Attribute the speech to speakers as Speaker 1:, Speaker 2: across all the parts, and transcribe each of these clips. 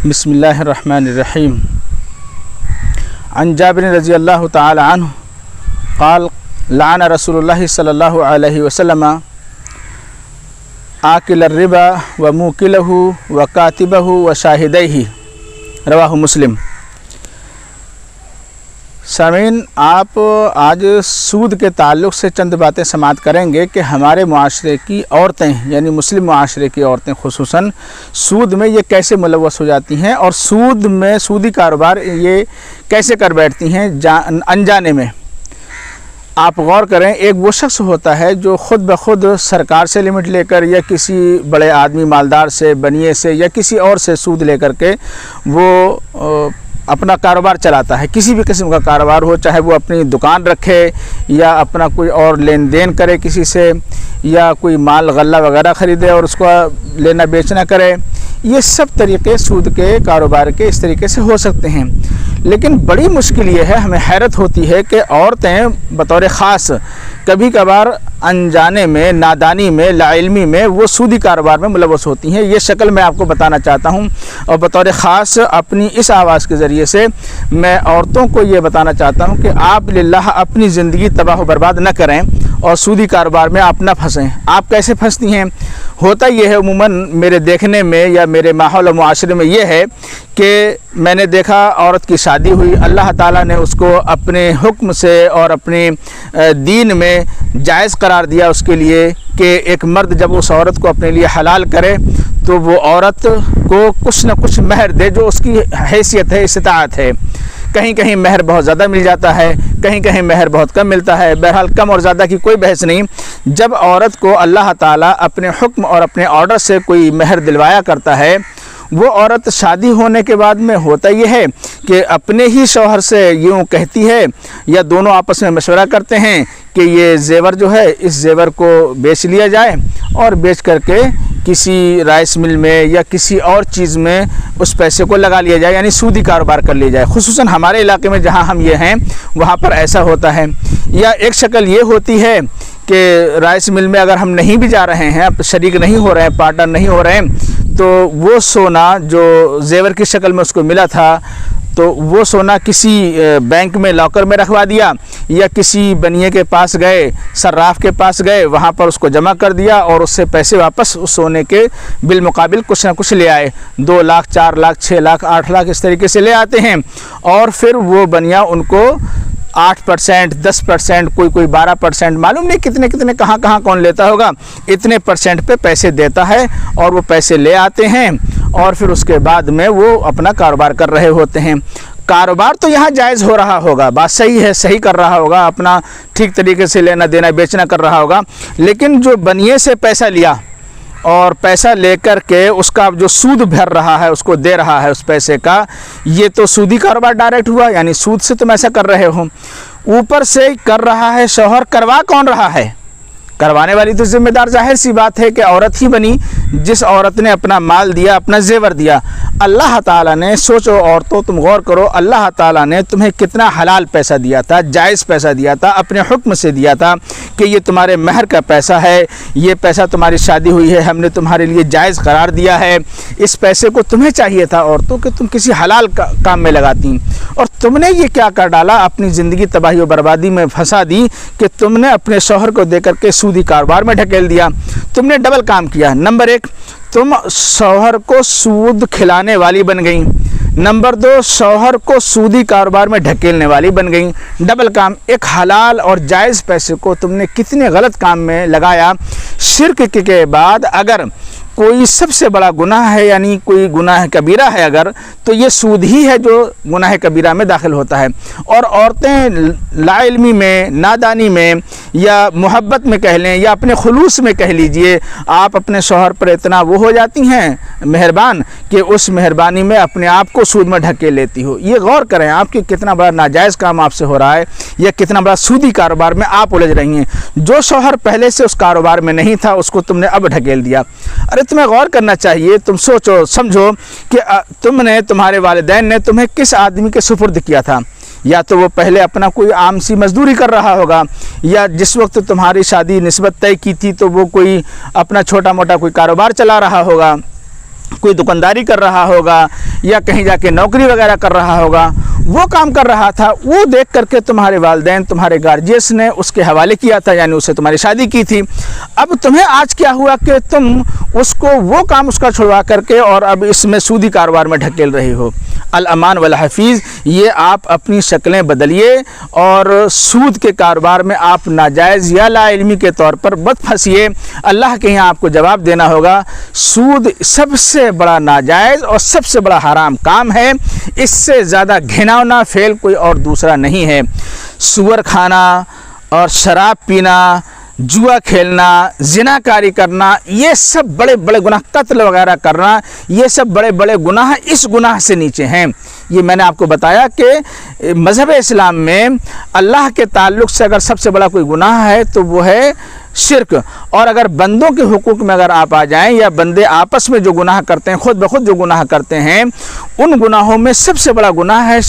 Speaker 1: بسم اللہ الرحمن الرحیم عن جابر رضی اللہ تعالی عنہ قال لعن رسول اللہ صلی اللہ علیہ وسلم آکل الربا وموکلہ وکاتبہ وشاہدیہ، رواہ مسلم۔ سامعین، آپ آج سود کے تعلق سے چند باتیں سماعت کریں گے کہ ہمارے معاشرے کی عورتیں، یعنی مسلم معاشرے کی عورتیں خصوصاً سود میں یہ کیسے ملوث ہو جاتی ہیں اور سود میں سودی کاروبار یہ کیسے کر بیٹھتی ہیں انجانے میں۔ آپ غور کریں، ایک وہ شخص ہوتا ہے جو خود بخود سرکار سے لمٹ لے کر یا کسی بڑے آدمی مالدار سے، بنیے سے یا کسی اور سے سود لے کر کے وہ اپنا کاروبار چلاتا ہے، کسی بھی قسم کا کاروبار ہو، چاہے وہ اپنی دکان رکھے یا اپنا کوئی اور لین دین کرے کسی سے، یا کوئی مال غلہ وغیرہ خریدے اور اس کو لینا بیچنا کرے۔ یہ سب طریقے سود کے کاروبار کے اس طریقے سے ہو سکتے ہیں، لیکن بڑی مشکل یہ ہے، ہمیں حیرت ہوتی ہے کہ عورتیں بطور خاص کبھی کبھار انجانے میں، نادانی میں، لاعلمی میں وہ سودی کاروبار میں ملوث ہوتی ہیں۔ یہ شکل میں آپ کو بتانا چاہتا ہوں، اور بطور خاص اپنی اس آواز کے ذریعے سے میں عورتوں کو یہ بتانا چاہتا ہوں کہ آپ للہ اپنی زندگی تباہ و برباد نہ کریں اور سودی کاروبار میں آپ نہ پھنسیں۔ آپ کیسے پھنستی ہیں؟ ہوتا یہ ہے عموماً میرے دیکھنے میں یا میرے ماحول و معاشرے میں یہ ہے کہ میں نے دیکھا عورت کی شادی ہوئی، اللہ تعالیٰ نے اس کو اپنے حکم سے اور اپنے دین میں جائز قرار دیا اس کے لیے کہ ایک مرد جب اس عورت کو اپنے لیے حلال کرے تو وہ عورت کو کچھ نہ کچھ مہر دے جو اس کی حیثیت ہے، استطاعت ہے۔ کہیں کہیں مہر بہت زیادہ مل جاتا ہے، کہیں کہیں مہر بہت کم ملتا ہے، بہرحال کم اور زیادہ کی کوئی بحث نہیں۔ جب عورت کو اللہ تعالیٰ اپنے حکم اور اپنے آرڈر سے کوئی مہر دلوایا کرتا ہے، وہ عورت شادی ہونے کے بعد میں ہوتا یہ ہے کہ اپنے ہی شوہر سے یوں کہتی ہے یا دونوں آپس میں مشورہ کرتے ہیں کہ یہ زیور جو ہے اس زیور کو بیچ لیا جائے اور بیچ کر کے کسی رائس مل میں یا کسی اور چیز میں اس پیسے کو لگا لیا جائے، یعنی سودی کاروبار کر لیا جائے۔ خصوصاً ہمارے علاقے میں جہاں ہم یہ ہیں وہاں پر ایسا ہوتا ہے۔ یا ایک شکل یہ ہوتی ہے کہ رائس مل میں اگر ہم نہیں بھی جا رہے ہیں، اب شریک نہیں ہو رہے ہیں، پارٹنر نہیں ہو رہے ہیں، تو وہ سونا جو زیور کی شکل میں اس کو ملا تھا تو وہ سونا کسی بینک میں لاکر میں رکھوا دیا یا کسی بنیے کے پاس گئے، صراف کے پاس گئے، وہاں پر اس کو جمع کر دیا اور اس سے پیسے واپس اس سونے کے بالمقابل کچھ نہ کچھ لے آئے۔ 2 لاکھ، 4 لاکھ، 6 لاکھ، 8 لاکھ اس طریقے سے لے آتے ہیں، اور پھر وہ بنیا ان کو 8%، 10%، کوئی 12%، معلوم نہیں کتنے کہاں کون لیتا ہوگا، اتنے % پہ پیسے دیتا ہے اور وہ پیسے لے آتے ہیں اور پھر اس کے بعد میں وہ اپنا کاروبار کر رہے ہوتے ہیں۔ کاروبار تو یہاں جائز ہو رہا ہوگا، بات صحیح ہے، صحیح کر رہا ہوگا، اپنا ٹھیک طریقے سے لینا دینا بیچنا کر رہا ہوگا، لیکن جو بنیے سے پیسہ لیا اور پیسہ لے کر کے اس کا جو سود بھر رہا ہے، اس کو دے رہا ہے اس پیسے کا، یہ تو سودی کاروبار ڈائریکٹ ہوا، یعنی سود سے تم ایسا کر رہے ہو۔ اوپر سے کر رہا ہے شوہر، کروا کون رہا ہے؟ کروانے والی تو ذمہ دار ظاہر سی بات ہے کہ عورت ہی بنی، جس عورت نے اپنا مال دیا، اپنا زیور دیا۔ اللہ تعالیٰ نے، سوچو عورتوں تم غور کرو، اللہ تعالیٰ نے تمہیں کتنا حلال پیسہ دیا تھا، جائز پیسہ دیا تھا، اپنے حکم سے دیا تھا کہ یہ تمہارے مہر کا پیسہ ہے، یہ پیسہ تمہاری شادی ہوئی ہے، ہم نے تمہارے لیے جائز قرار دیا ہے۔ اس پیسے کو تمہیں چاہیے تھا عورتوں کہ تم کسی حلال کام میں لگاتی، اور تم نے یہ کیا کر ڈالا، اپنی زندگی تباہی و بربادی میں پھنسا دی کہ تم نے اپنے شوہر کو دے کر کے سودی کاروبار میں ڈھکیل دیا۔ تم نے ڈبل کام کیا۔ نمبر 1، تم شوہر کو سود کھلانے والی بن گئیں۔ نمبر 2، شوہر کو سودی کاروبار میں ڈھکیلنے والی بن گئیں۔ ڈبل کام۔ ایک حلال اور جائز پیسے کو تم نے کتنے غلط کام میں لگایا۔ شرک کے بعد اگر کوئی سب سے بڑا گناہ ہے، یعنی کوئی گناہ کبیرہ ہے اگر، تو یہ سود ہی ہے جو گناہ کبیرہ میں داخل ہوتا ہے۔ اور عورتیں لا علمی میں، نادانی میں، یا محبت میں کہہ لیں یا اپنے خلوص میں کہہ لیجئے، آپ اپنے شوہر پر اتنا وہ ہو جاتی ہیں مہربان کہ اس مہربانی میں اپنے آپ کو سود میں ڈھکے لیتی ہو۔ یہ غور کریں آپ کہ کتنا بڑا ناجائز کام آپ سے ہو رہا ہے یا کتنا بڑا سودی کاروبار میں آپ الجھ رہی ہیں۔ جو شوہر پہلے سے اس کاروبار میں نہیں تھا اس کو تم نے اب ڈھکیل دیا۔ ارے تمہیں غور کرنا چاہیے، تم سوچو سمجھو کہ تمہارے والدین نے تمہیں کس آدمی کے سپرد کیا تھا۔ یا تو وہ پہلے اپنا کوئی عام سی مزدوری کر رہا ہوگا، یا جس وقت تمہاری شادی نسبت طے کی تھی تو وہ کوئی اپنا چھوٹا موٹا کوئی کاروبار چلا رہا ہوگا، کوئی دکانداری کر رہا ہوگا یا کہیں جا کے نوکری وغیرہ کر رہا ہوگا، وہ کام کر رہا تھا، وہ دیکھ کر کے تمہارے والدین، تمہارے گارجینس نے اس کے حوالے کیا تھا، یعنی اسے تمہاری شادی کی تھی۔ اب تمہیں آج کیا ہوا کہ تم اس کو وہ کام اس کا چھڑوا کر کے اور اب اس میں سودی کاروبار میں ڈھکیل رہے ہو۔ الامان والحفیظ، یہ آپ اپنی شکلیں بدلیے اور سود کے کاروبار میں آپ ناجائز یا لا علمی کے طور پر مت پھنسیے۔ اللہ کے یہاں آپ کو جواب دینا ہوگا۔ سود سب سے بڑا ناجائز اور سب سے بڑا حرام کام ہے، اس سے زیادہ گھناؤنا فعل کوئی اور دوسرا نہیں ہے۔ سور کھانا اور شراب پینا، جوا کھیلنا، زنا کاری کرنا، یہ سب بڑے بڑے گناہ، قتل وغیرہ کرنا، یہ سب بڑے بڑے گناہ اس گناہ سے نیچے ہیں۔ یہ میں نے آپ کو بتایا کہ مذہب اسلام میں اللہ کے تعلق سے اگر سب سے بڑا کوئی گناہ ہے تو وہ ہے شرک، اور اگر بندوں کے حقوق میں اگر آپ آ جائیں یا بندے آپس میں جو گناہ کرتے ہیں، خود بخود جو گناہ کرتے ہیں، ان گناہوں میں سب سے بڑا گناہ ہے،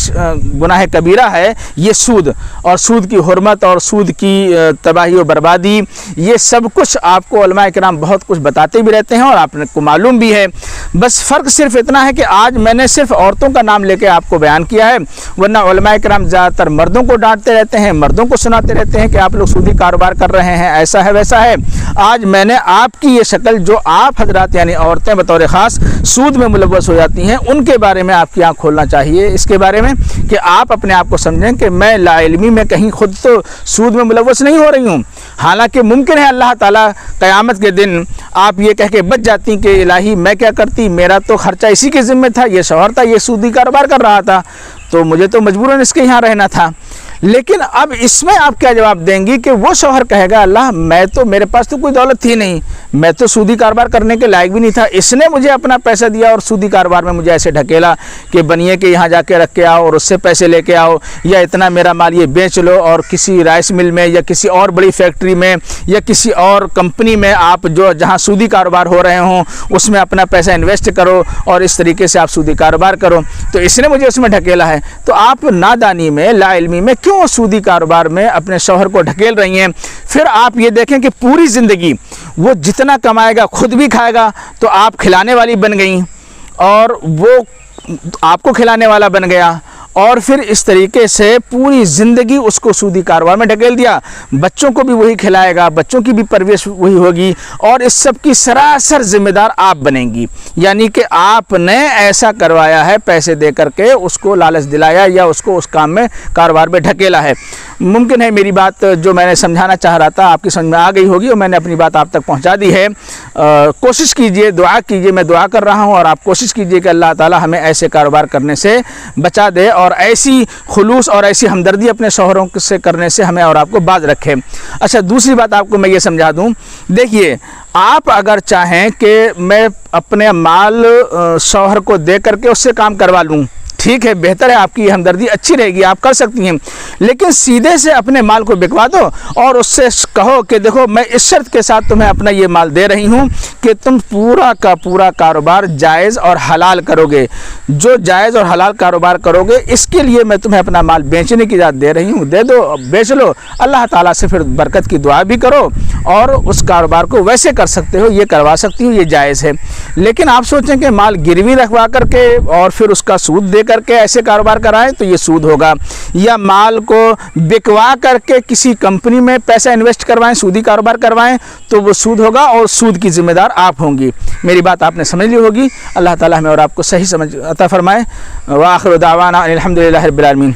Speaker 1: گناہ کبیرہ ہے یہ سود، اور سود کی حرمت اور سود کی تباہی و بربادی، یہ سب کچھ آپ کو علماء کرام بہت کچھ بتاتے بھی رہتے ہیں اور آپ کو معلوم بھی ہے۔ بس فرق صرف اتنا ہے کہ آج میں نے صرف عورتوں کا نام لے کے آپ کو بیان کیا ہے، ورنہ علماء کرام زیادہ تر مردوں کو ڈانٹتے رہتے ہیں، مردوں کو سناتے رہتے ہیں کہ آپ لوگ سودی کاروبار کر رہے ہیں، ایسا ہے ویسا ہے۔ آج میں نے آپ کی یہ شکل، جو آپ حضرات یعنی عورتیں بطور خاص سود میں ملوث ہو جاتی ہیں، ان کے بارے میں آپ کی آنکھ کھولنا چاہیے، اس کے بارے میں کہ آپ اپنے آپ کو سمجھیں کہ میں لا علمی میں کہیں خود تو سود میں ملوث نہیں ہو رہی ہوں۔ حالانکہ ممکن ہے اللہ تعالیٰ قیامت کے دن آپ یہ کہہ کے بچ جاتی کہ الہی میں کیا کرتی، میرا تو خرچہ اسی کے ذمہ تھا، یہ شوہر تھا، یہ سودی کاروبار کر رہا تھا، تو مجھے تو مجبوراً اس کے یہاں رہنا تھا۔ لیکن اب اس میں آپ کیا جواب دیں گی کہ وہ شوہر کہے گا اللہ میرے پاس تو کوئی دولت تھی نہیں، میں تو سودی کاروبار کرنے کے لائق بھی نہیں تھا، اس نے مجھے اپنا پیسہ دیا اور سودی کاروبار میں مجھے ایسے ڈھکیلا کہ بنیے کے یہاں جا کے رکھ کے آؤ اور اس سے پیسے لے کے آؤ، یا اتنا میرا مال یہ بیچ لو اور کسی رائس مل میں یا کسی اور بڑی فیکٹری میں یا کسی اور کمپنی میں آپ جہاں سودی کاروبار ہو رہے ہوں اس میں اپنا پیسہ انویسٹ کرو اور اس طریقے سے آپ سودی کاروبار کرو، تو اس نے مجھے اس میں ڈھکیلا ہے۔ تو آپ نادانی میں، لا علمی میں کیوں سودی کاروبار میں اپنے شوہر کو ڈھکیل رہی ہیں؟ پھر آپ یہ دیکھیں کہ پوری زندگی وہ جتنا کمائے گا خود بھی کھائے گا، تو آپ کھلانے والی بن گئیں اور وہ آپ کو کھلانے والا بن گیا، اور پھر اس طریقے سے پوری زندگی اس کو سودی کاروبار میں ڈھکیل دیا۔ بچوں کو بھی وہی کھلائے گا، بچوں کی بھی پرورش وہی ہوگی، اور اس سب کی سراسر ذمہ دار آپ بنیں گی، یعنی کہ آپ نے ایسا کروایا ہے، پیسے دے کر کے اس کو لالچ دلایا یا اس کو اس کام میں کاروبار میں ڈھکیلا ہے۔ ممکن ہے میری بات جو میں نے سمجھانا چاہ رہا تھا آپ کی سمجھ میں آ گئی ہوگی اور میں نے اپنی بات آپ تک پہنچا دی ہے۔ کوشش کیجئے، دعا کیجئے، میں دعا کر رہا ہوں اور آپ کوشش کیجئے کہ اللہ تعالی ہمیں ایسے کاروبار کرنے سے بچا دے اور ایسی خلوص اور ایسی ہمدردی اپنے شوہروں سے کرنے سے ہمیں اور آپ کو باز رکھے۔ اچھا، دوسری بات آپ کو میں یہ سمجھا دوں، دیکھیے آپ اگر چاہیں کہ میں اپنے مال شوہر کو دے کر کے اس سے کام کروا لوں، ٹھیک ہے، بہتر ہے، آپ کی یہ ہمدردی اچھی رہے گی، آپ کر سکتی ہیں، لیکن سیدھے سے اپنے مال کو بکوا دو اور اس سے کہو کہ دیکھو میں اس شرط کے ساتھ تمہیں اپنا یہ مال دے رہی ہوں کہ تم پورا کا پورا کاروبار جائز اور حلال کرو گے، جو جائز اور حلال کاروبار کرو گے اس کے لیے میں تمہیں اپنا مال بیچنے کی اجازت دے رہی ہوں، دے دو، بیچ لو، اللہ تعالیٰ سے پھر برکت کی دعا بھی کرو اور اس کاروبار کو ویسے کر سکتے ہو، یہ کروا سکتی ہو، یہ جائز ہے۔ لیکن آپ سوچیں کہ مال گروی رکھوا کر کے اور پھر اس کا سود دے کر کے ایسے کاروبار کرائیں تو یہ سود ہوگا، یا مال کو بکوا کر کے کسی کمپنی میں پیسہ انویسٹ کروائیں، سودی کاروبار کروائیں تو وہ سود ہوگا اور سود کی ذمہ دار آپ ہوں گی۔ میری بات آپ نے سمجھ لی ہوگی، اللہ تعالیٰ ہمیں اور آپ کو صحیح سمجھ عطا فرمائے۔ وآخر دعوانا الحمدللہ رب العالمین۔